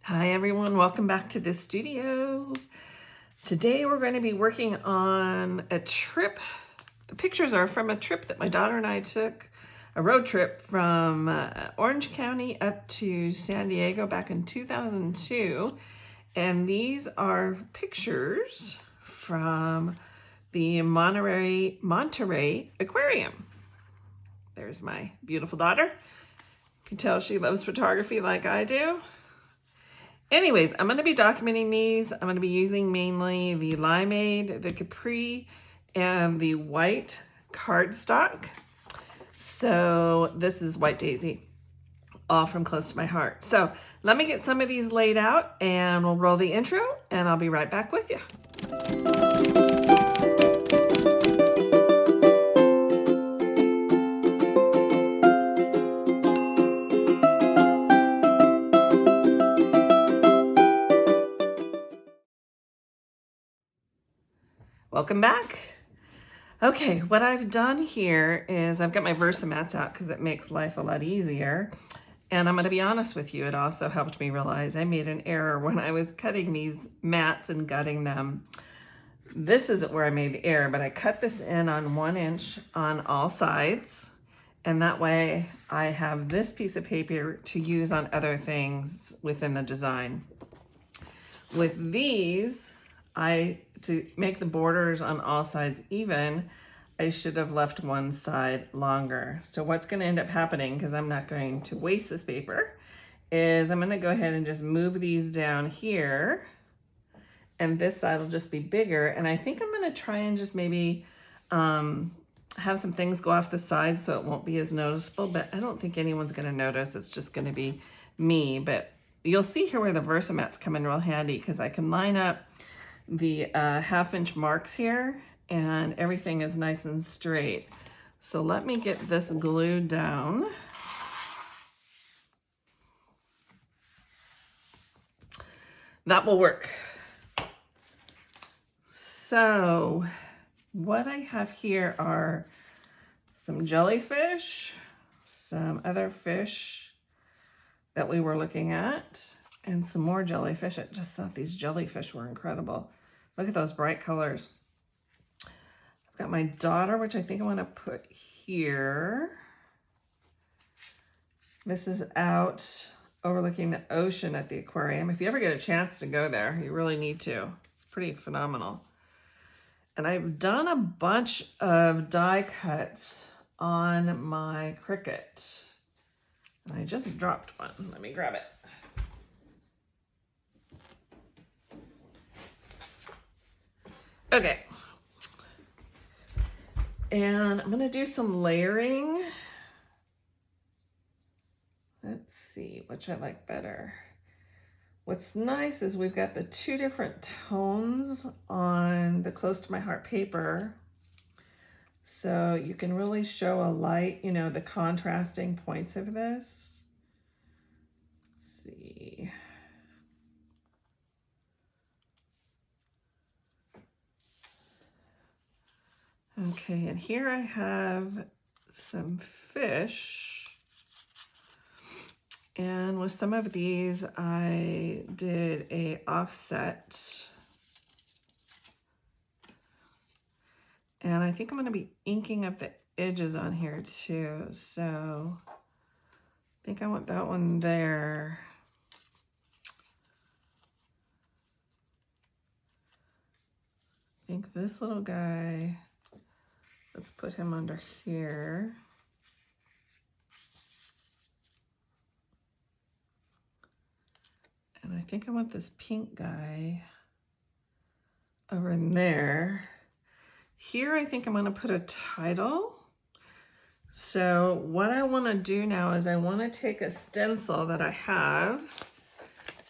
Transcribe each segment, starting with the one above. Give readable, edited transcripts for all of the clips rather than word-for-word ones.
Hi everyone, welcome back to the studio. Today we're going to be working on a trip. The pictures are from a trip that my daughter and I took, a road trip from Orange County up to San Diego back in 2002. And these are pictures from the Monterey Aquarium. There's my beautiful daughter. You can tell she loves photography like I do. Anyways, I'm going to be documenting these. I'm going to be using mainly the limeade, the Capri, and the white cardstock. So this is White Daisy, all from close to my heart. So let me get some of these laid out and we'll roll the intro and I'll be right back with you. Welcome back. Okay, what I've done here is I've got my Versamats out because it makes life a lot easier. And I'm going to be honest with you, it also helped me realize I made an error when I was cutting these mats and gutting them. This isn't where I made the error, but I cut this in on 1 inch on all sides. And that way I have this piece of paper to use on other things within the design. With these, to make the borders on all sides even, I should have left one side longer. So what's going to end up happening, because I'm not going to waste this paper, is I'm going to go ahead and just move these down here, and this side will just be bigger. And I think I'm going to try and just maybe have some things go off the side so it won't be as noticeable, but I don't think anyone's going to notice. It's just going to be me. But you'll see here where the Versamats come in real handy, because I can line up the 1/2 inch marks here and everything is nice and straight. So let me get this glued down. That will work. So what I have here are some jellyfish, some other fish that we were looking at, and some more jellyfish. I just thought these jellyfish were incredible. Look at those bright colors. I've got my daughter, which I think I want to put here. This is out overlooking the ocean at the aquarium. If you ever get a chance to go there, you really need to. It's pretty phenomenal. And I've done a bunch of die cuts on my Cricut. And I just dropped one. Let me grab it. Okay, and I'm gonna do some layering. Let's see, which I like better. What's nice is we've got the 2 different tones on the close to my heart paper. So you can really show a light, you know, the contrasting points of this. Let's see. Okay, and here I have some fish, and with some of these I did a offset, and I think I'm going to be inking up the edges on here too, so I think I want that one there. I think this little guy, let's put him under here. And I think I want this pink guy over in there. Here I think I'm going to put a title. So what I want to do now is I want to take a stencil that I have.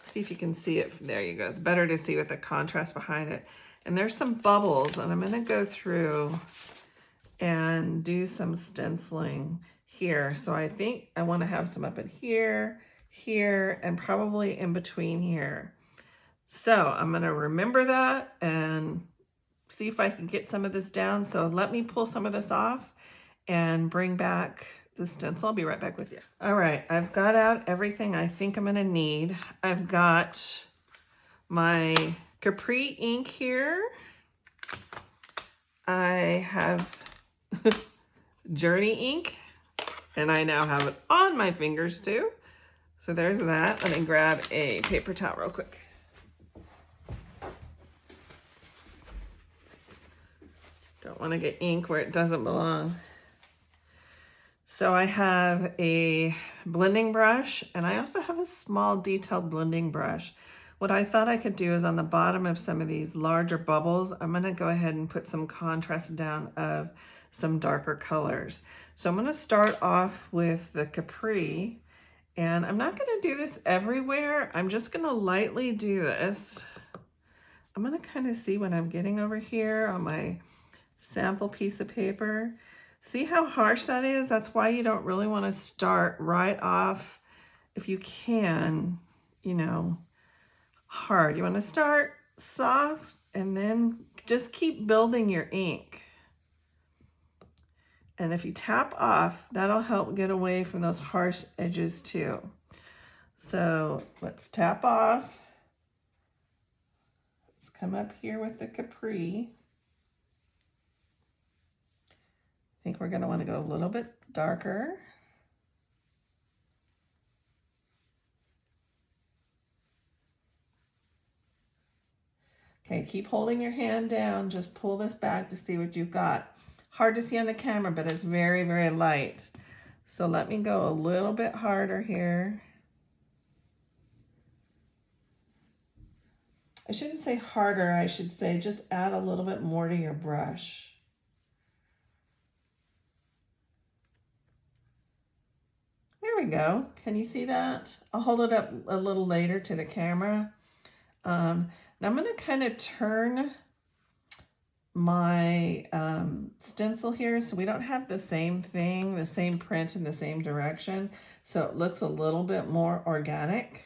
See if you can see it. There you go. It's better to see with the contrast behind it. And there's some bubbles, and I'm going to go through and do some stenciling here. So I think I want to have some up in here, here, and probably in between here. So I'm going to remember that and see if I can get some of this down. So let me pull some of this off and bring back the stencil. I'll be right back with you. All right, I've got out everything I think I'm gonna need. I've got my Capri ink here. I have Journey ink, and I now have it on my fingers too. So there's that. Let me grab a paper towel real quick. Don't want to get ink where it doesn't belong. So I have a blending brush, and I also have a small detailed blending brush. What I thought I could do is on the bottom of some of these larger bubbles, I'm going to go ahead and put some contrast down of some darker colors. So I'm going to start off with the Capri, and I'm not going to do this everywhere. I'm just going to lightly do this. I'm going to kind of see what I'm getting over here on my sample piece of paper. See how harsh that is? That's why you don't really want to start right off, if you can, you know, hard. You want to start soft and then just keep building your ink. And if you tap off, that'll help get away from those harsh edges too. So let's tap off. Let's come up here with the Capri. I think we're going to want to go a little bit darker. Okay, keep holding your hand down. Just pull this back to see what you've got. Hard to see on the camera, but it's very, very light. So let me go a little bit harder here. I shouldn't say harder, I should say just add a little bit more to your brush. There we go. Can you see that? I'll hold it up a little later to the camera. Now I'm going to kind of turn my stencil here so we don't have the same thing, the same print in the same direction, so it looks a little bit more organic.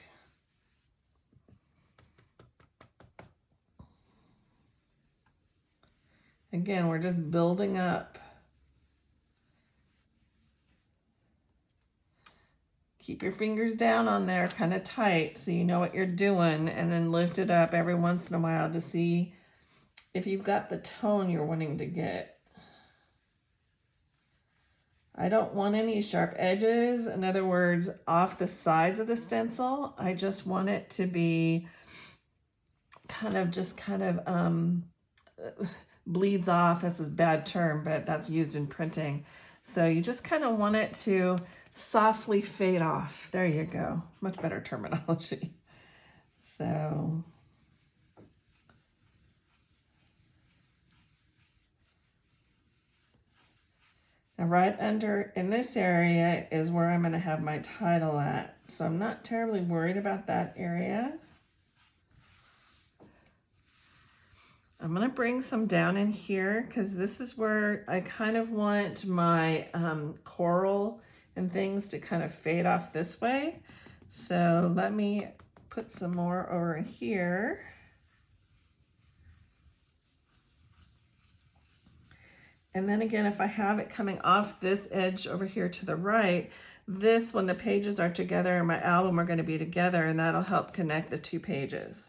Again, we're just building up. Keep your fingers down on there kind of tight so you know what you're doing, and then lift it up every once in a while to see if you've got the tone you're wanting to get. I don't want any sharp edges, in other words, off the sides of the stencil. I just want it to be kind of bleeds off. That's a bad term, but that's used in printing. So you just kind of want it to softly fade off. There you go. Much better terminology. So now right under in this area is where I'm going to have my title at. So I'm not terribly worried about that area. I'm going to bring some down in here because this is where I kind of want my coral and things to kind of fade off this way. So let me put some more over here. And then again, if I have it coming off this edge over here to the right, this, when the pages are together in my album, are going to be together, and that'll help connect the two pages.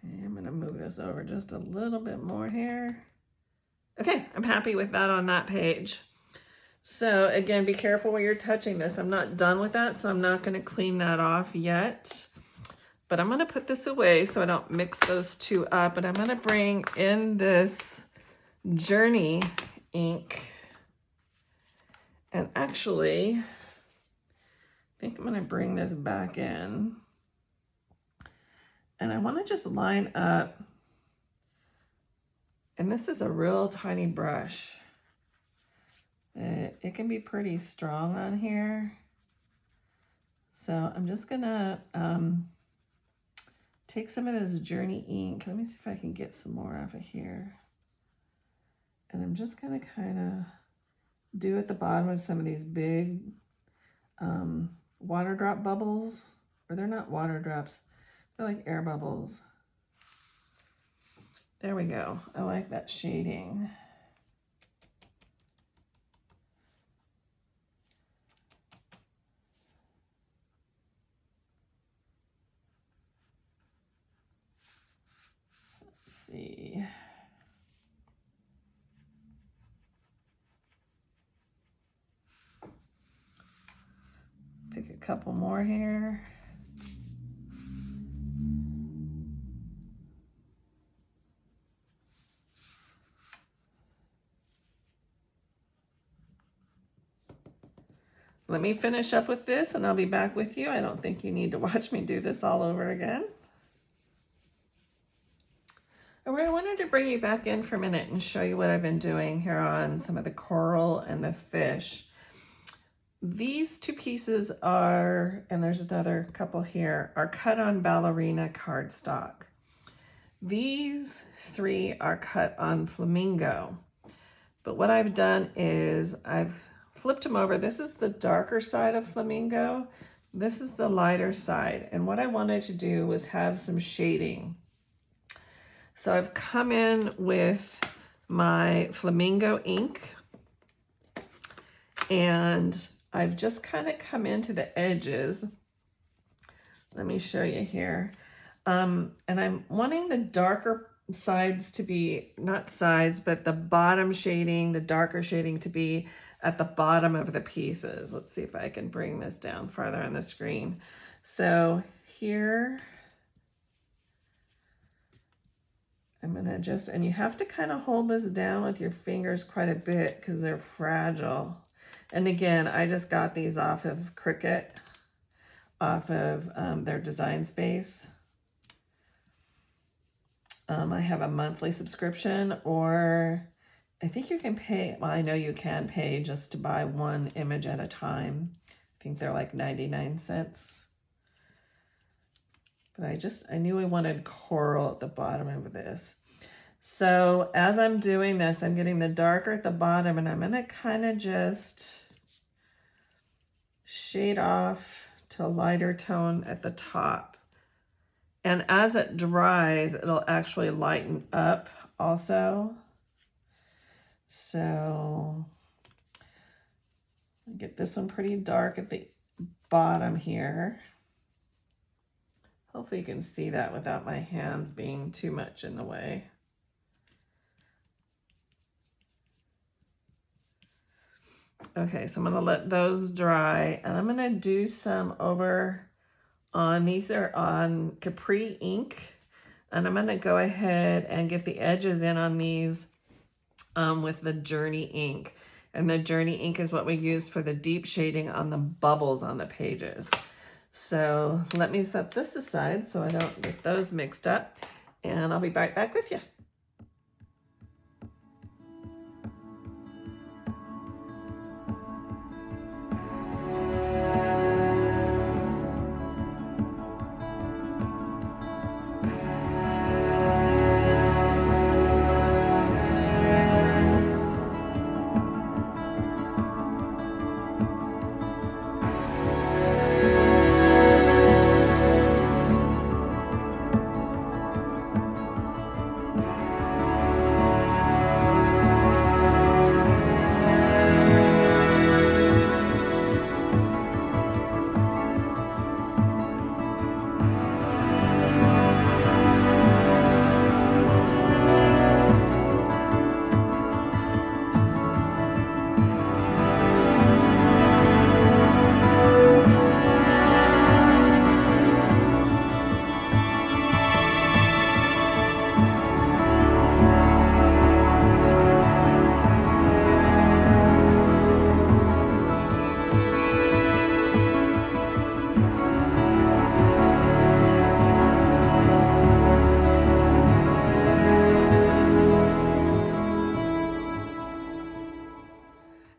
I'm going to move this over just a little bit more here. Okay, I'm happy with that on that page. So again, be careful where you're touching this. I'm not done with that, so I'm not going to clean that off yet. But I'm going to put this away so I don't mix those two up. And I'm going to bring in this Journey ink. And actually, I think I'm going to bring this back in. And I want to just line up, and this is a real tiny brush. It can be pretty strong on here. So I'm just gonna take some of this Journey ink. Let me see if I can get some more off of here. And I'm just gonna kind of do at the bottom of some of these big water drop bubbles, or they're not water drops. I like air bubbles. There we go. I like that shading. Let's see. Pick a couple more here. Let me finish up with this and I'll be back with you. I don't think you need to watch me do this all over again. All right, I wanted to bring you back in for a minute and show you what I've been doing here on some of the coral and the fish. These two pieces are, and there's another couple here, are cut on ballerina cardstock. These three are cut on flamingo. But what I've done is I've flipped them over. This is the darker side of flamingo. This is the lighter side. And what I wanted to do was have some shading. So I've come in with my flamingo ink and I've just kind of come into the edges. Let me show you here. And I'm wanting the darker sides to be, not sides, but the bottom shading, the darker shading to be at the bottom of the pieces. Let's see if I can bring this down farther on the screen. So here, I'm gonna just, and you have to kind of hold this down with your fingers quite a bit because they're fragile. And again, I just got these off of Cricut, off of their design space. I have a monthly subscription, or I think you can pay, well, I know you can pay just to buy one image at a time. I think they're like 99 cents. But I knew I wanted coral at the bottom of this. So as I'm doing this, I'm getting the darker at the bottom and I'm gonna kind of just shade off to a lighter tone at the top. And as it dries, it'll actually lighten up also. So get this one pretty dark at the bottom here. Hopefully you can see that without my hands being too much in the way. Okay, so I'm gonna let those dry and I'm gonna do some over on, these are on Capri ink, and I'm gonna go ahead and get the edges in on these with the Journey ink. And the Journey ink is what we use for the deep shading on the bubbles on the pages. So let me set this aside so I don't get those mixed up, and I'll be right back with you.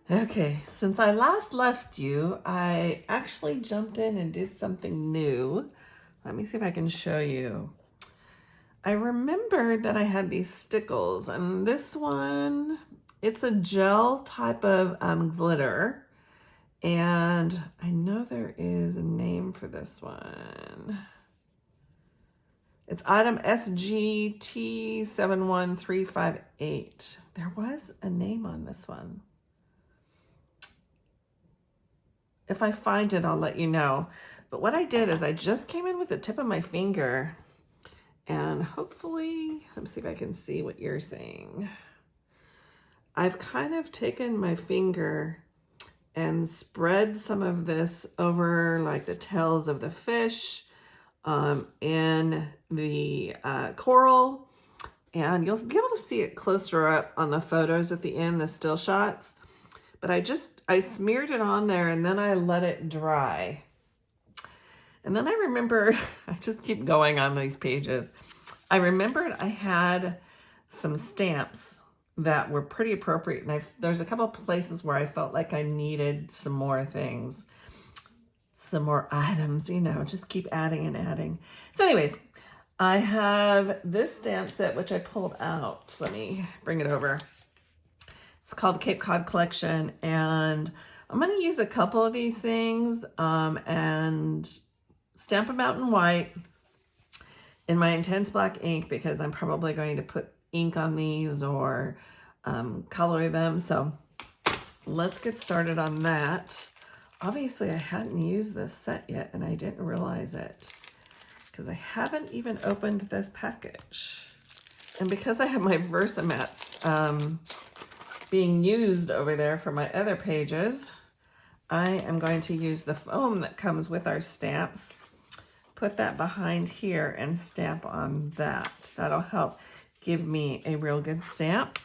Okay, since I last left you, I actually jumped in and did something new. Let me see if I can show you. I remembered that I had these stickles, and this one, it's a gel type of glitter. And I know there is a name for this one. It's item SGT71358. There was a name on this one. If I find it, I'll let you know. But what I did is I just came in with the tip of my finger, and hopefully, let me see if I can see what you're saying. I've kind of taken my finger and spread some of this over like the tails of the fish, in the coral, and you'll be able to see it closer up on the photos at the end, the still shots. But I smeared it on there and then I let it dry. And then I remember, I just keep going on these pages. I remembered I had some stamps that were pretty appropriate. And there's a couple places where I felt like I needed some more things, some more items, you know, just keep adding and adding. So anyways, I have this stamp set, which I pulled out. So let me bring it over. It's called the Cape Cod Collection, and I'm going to use a couple of these things and stamp them out in white in my intense black ink, because I'm probably going to put ink on these or color them. So let's get started on that. Obviously, I hadn't used this set yet, and I didn't realize it because I haven't even opened this package. And because I have my Versamats being used over there for my other pages, I am going to use the foam that comes with our stamps, put that behind here and stamp on that. That'll help give me a real good stamp.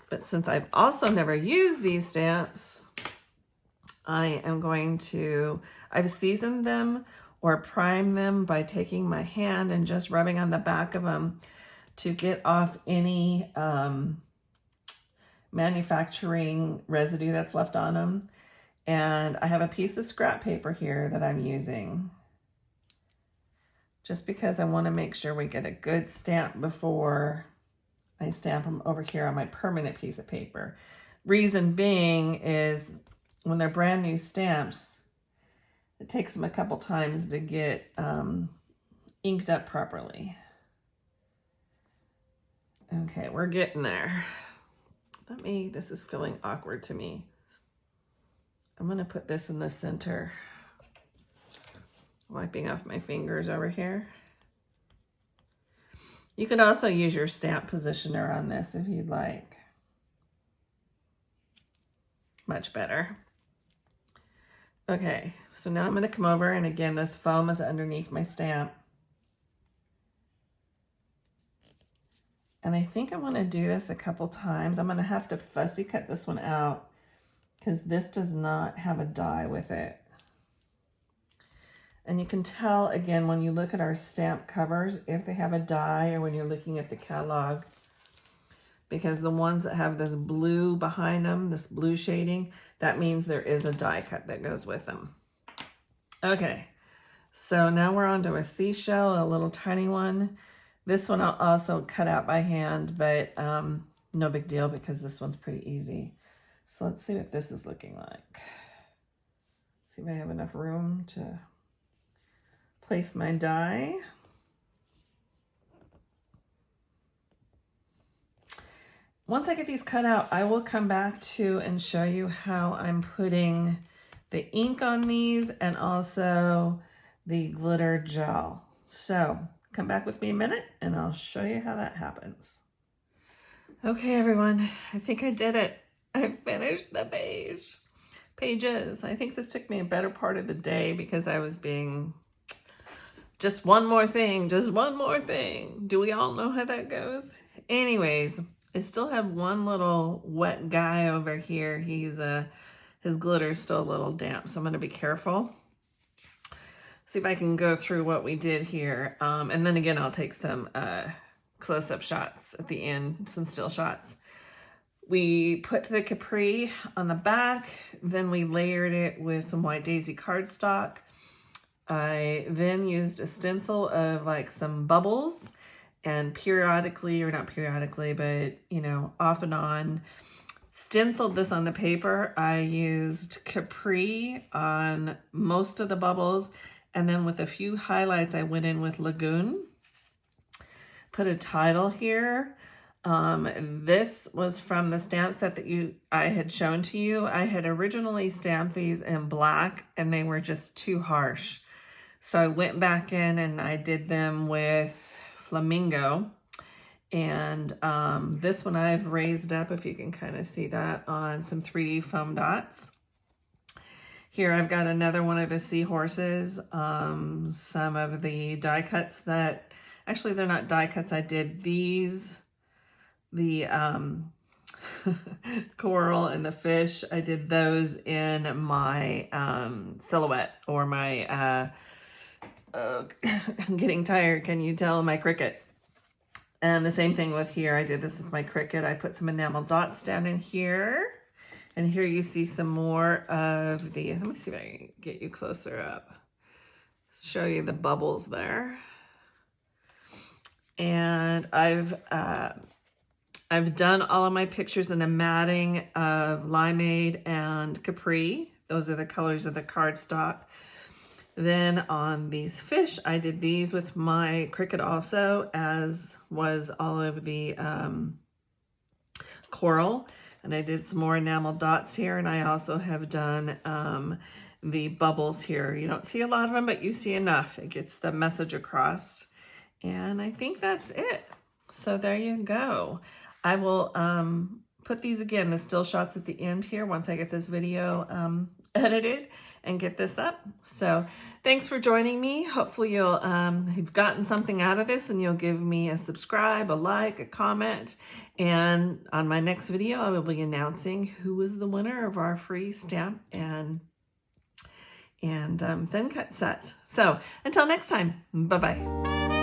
But since I've also never used these stamps, I am going to, I've seasoned them or primed them by taking my hand and just rubbing on the back of them to get off any manufacturing residue that's left on them. And I have a piece of scrap paper here that I'm using just because I want to make sure we get a good stamp before I stamp them over here on my permanent piece of paper. Reason being is when they're brand new stamps, it takes them a couple times to get inked up properly. Okay, we're getting there. This is feeling awkward to me. I'm going to put this in the center, wiping off my fingers over here. You could also use your stamp positioner on this if you'd like. Much better. Okay, so now I'm going to come over, and again, this foam is underneath my stamp. And I think I want to do this a couple times. I'm going to have to fussy cut this one out because this does not have a die with it. And you can tell, again, when you look at our stamp covers, if they have a die, or when you're looking at the catalog, because the ones that have this blue behind them, this blue shading, that means there is a die cut that goes with them. Okay, so now we're on to a seashell, a little tiny one. This one I'll also cut out by hand, but no big deal because this one's pretty easy. So let's see what this is looking like. See if I have enough room to place my die. Once I get these cut out, I will come back to and show you how I'm putting the ink on these and also the glitter gel. So come back with me a minute and I'll show you how that happens. Okay, everyone, I think I did it. I finished the pages. I think this took me a better part of the day because I was being just one more thing. Do we all know how that goes? Anyways, I still have one little wet guy over here. His glitter's still a little damp, so I'm gonna be careful. See if I can go through what we did here. And then again, I'll take some close-up shots at the end, some still shots. We put the capri on the back, then we layered it with some white daisy cardstock. I then used a stencil of like some bubbles and periodically, or not periodically, but you know, off and on, stenciled this on the paper. I used capri on most of the bubbles, and then with a few highlights, I went in with Lagoon. put a title here. This was from the stamp set that I had shown to you. I had originally stamped these in black and they were just too harsh. So I went back in and I did them with flamingo. And this one I've raised up, if you can kind of see that, on some 3D foam dots. Here I've got another one of the seahorses, some of the die cuts that, actually they're not die cuts, I did these, the coral and the fish, I did those in my silhouette, or my, I'm getting tired, can you tell, my Cricut. And the same thing with here, I did this with my Cricut. I put some enamel dots down in here. And here you see some more of the, let me see if I can get you closer up. Show you the bubbles there. And I've done all of my pictures in a matting of limeade and capri. Those are the colors of the cardstock. Then on these fish, I did these with my Cricut also, as was all of the coral. And I did some more enamel dots here, and I also have done the bubbles here. You don't see a lot of them, but you see enough. It gets the message across. And I think that's it. So there you go. I will put these again, the still shots at the end here, once I get this video edited and get this up. So thanks for joining me. Hopefully you've gotten something out of this, and you'll give me a subscribe, a like, a comment. And on my next video, I will be announcing who is the winner of our free stamp and thin cut set. So until next time, bye-bye.